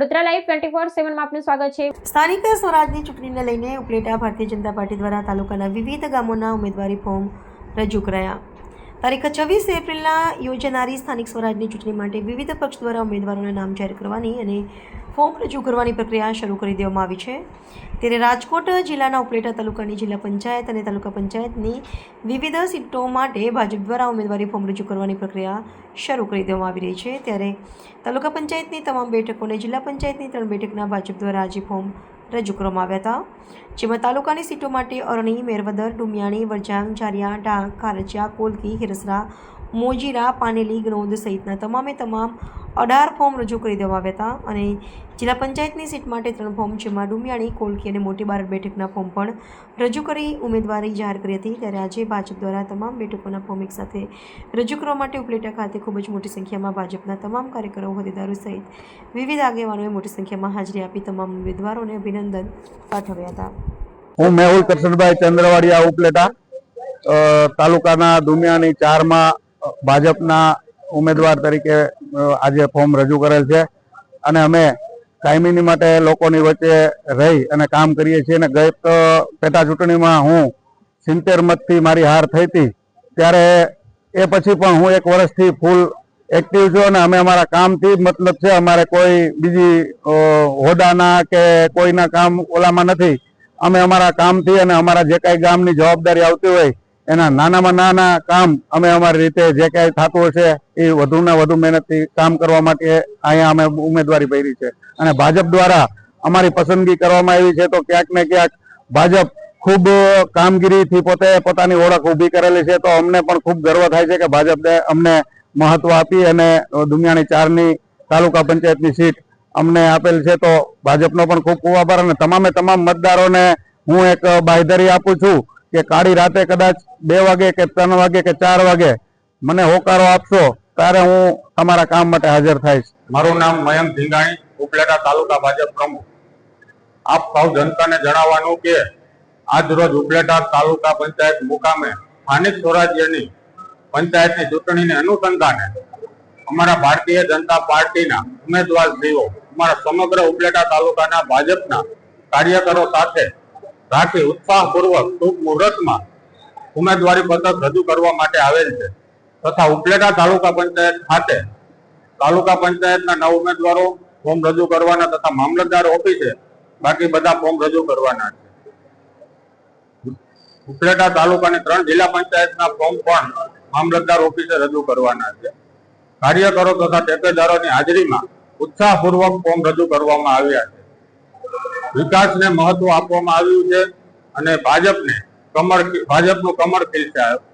Vadodara live 24/7 માં આપનું સ્વાગત છે। સ્થાનિક સ્વરાજની ચૂંટણીને લઈને ઉપલેટા ભારતીય જનતા પાર્ટી દ્વારા તાલુકાના વિવિધ ગામોના ઉમેદવારી ફોર્મ રજૂ કરાયા। તારીખ 26 એપ્રિલના યોજાનારી સ્થાનિક સ્વરાજની ચૂંટણી માટે વિવિધ પક્ષ દ્વારા ઉમેદવારોના નામ જાહેર કરવાની અને ફોર્મ રજૂ કરવાની પ્રક્રિયા શરૂ કરી દેવામાં આવી છે। ત્યારે રાજકોટ જિલ્લાના ઉપલેટા તાલુકાની જિલ્લા પંચાયત અને તાલુકા પંચાયતની વિવિધ સીટો માટે ભાજપ દ્વારા ઉમેદવારી ફોર્મ રજૂ કરવાની પ્રક્રિયા શરૂ કરી દેવામાં આવી રહી છે। ત્યારે તાલુકા પંચાયતની તમામ બેઠકોને જિલ્લા પંચાયતની 3 બેઠકના ભાજપ દ્વારા આજે ફોર્મ રજૂ કરવામાં આવ્યા હતા, જેમાં તાલુકાની સીટો માટે અરણી, મેરવદર, ડુમિયાણી, વરજાંગ, ઝારિયા, ડાંગ, ખારચિયા, કોલકી, હિરસરા, મોજીરા, પાનેલી, ગણોદ સહિતના તમામ 18 ફોર્મ રજૂ કરી દેવામાં આવ્યા હતા અને જિલ્લા પંચાયતની સીટ માટે 3 ફોર્મ, જેમાં ડુમિયાણી, કોલકી અને મોટી બારડ બેઠકના ફોર્મ પણ રજૂ કરી ઉમેદવારી જાહેર કરી હતી। ત્યારે આજે ભાજપ દ્વારા તમામ બેઠકોના ફોર્મ એકસાથે રજૂ કરવા માટે ઉપલેટા ખાતે ખૂબ જ મોટી સંખ્યામાં ભાજપના તમામ કાર્યકરો, હોદ્દેદારો સહિત વિવિધ આગેવાનોએ મોટી સંખ્યામાં હાજરી આપી તમામ ઉમેદવારોને અભિનંદન પાઠવ્યા હતા। હું મેહુલ કરશનભાઈ ચંદ્રવાડિયા ઉપલેટા તાલુકાના દુમિયાની 4માં ભાજપના ઉમેદવાર તરીકે આજે ફોર્મ રજૂ કરેલ છે અને અમે કાયમીની માટે લોકોની વચ્ચે રહી અને કામ કરીએ છીએ। અને ગઈ પેટા ચૂંટણીમાં હું 70 મતથી મારી હાર થઈ હતી, ત્યારે એ પછી પણ હું 1 વર્ષથી ફૂલ એક્ટિવ છું અને અમે અમારા કામથી મતલબ છે, અમારે કોઈ બીજી હોદ્દાના કે કોઈના કામ ઓલામાં નથી। અમે અમારા કામથી અને અમારા જે કાંઈ ગામની જવાબદારી આવતી હોય એના નાનામાં નાના કામ અમે અમારી રીતે જે કાંઈ થતું હશે એ વધુને વધુ મહેનતથી કામ કરવા માટે અહીંયા અમે ઉમેદવારી ભરી છે અને ભાજપ દ્વારા અમારી પસંદગી કરવામાં આવી છે। તો ક્યાંક ને ક્યાંક ભાજપ ખૂબ કામગીરીથી પોતાની ઓળખ ઊભી કરેલી છે, તો અમને પણ ખૂબ ગર્વ થાય છે કે ભાજપે અમને મહત્વ આપી અને દુમિયાણી 4ની તાલુકા પંચાયતની સીટ અમને આપેલ છે। તો ભાજપનો પણ ખૂબ ખૂબ આભાર અને તમામ મતદારોને હું એક બાંયધરી આપું છું કે કાળી રાતે કદાચ 2 વાગે કે 3 વાગે કે 4 વાગે મને હોકારો આપશો ત્યારે હું તમારા કામ માટે હાજર થઈશ। મારું નામ મયંક ધીંગાણી, ઉપલેટા તાલુકા ભાજપ પ્રમુખ। આપ સૌ જનતાને જણાવવાનું કે આજ રોજ ઉપલેટા તાલુકા પંચાયત મુકામે સ્થાનિક સ્વરાજ્યની પંચાયતની ચૂંટણીને અનુસંધાને અમારા ભારતીય જનતા પાર્ટીના ઉમેદવારશ્રીઓ અમારા સમગ્ર ઉપલેટા તાલુકાના ભાજપના કાર્યકરો સાથે રાખી ઉત્સાહપૂર્વક શુભ મુહૂર્તમાં ઉમેદવારી પત્રક રજૂ કરવા માટે આવેલ છે તથા ઉપલેટા તાલુકા પંચાયત ખાતે તાલુકા પંચાયતના 9 ઉમેદવારો ફોર્મ રજૂ કરવાના તથા મામલતદાર ઓફિસે બાકી બધા ફોર્મ રજૂ કરવાના છે। ઉપલેટા તાલુકાની 3 જિલ્લા પંચાયતના ફોર્મ પણ મામલતદાર ઓફિસે રજૂ કરવાના છે। કાર્યકરો તથા ટેકેદારોની હાજરીમાં ઉત્સાહપૂર્વક ફોર્મ રજૂ કરવામાં આવ્યા છે। વિકાસને મહત્વ આપવામાં આવ્યું છે અને ભાજપનું કમળ ખીલશે।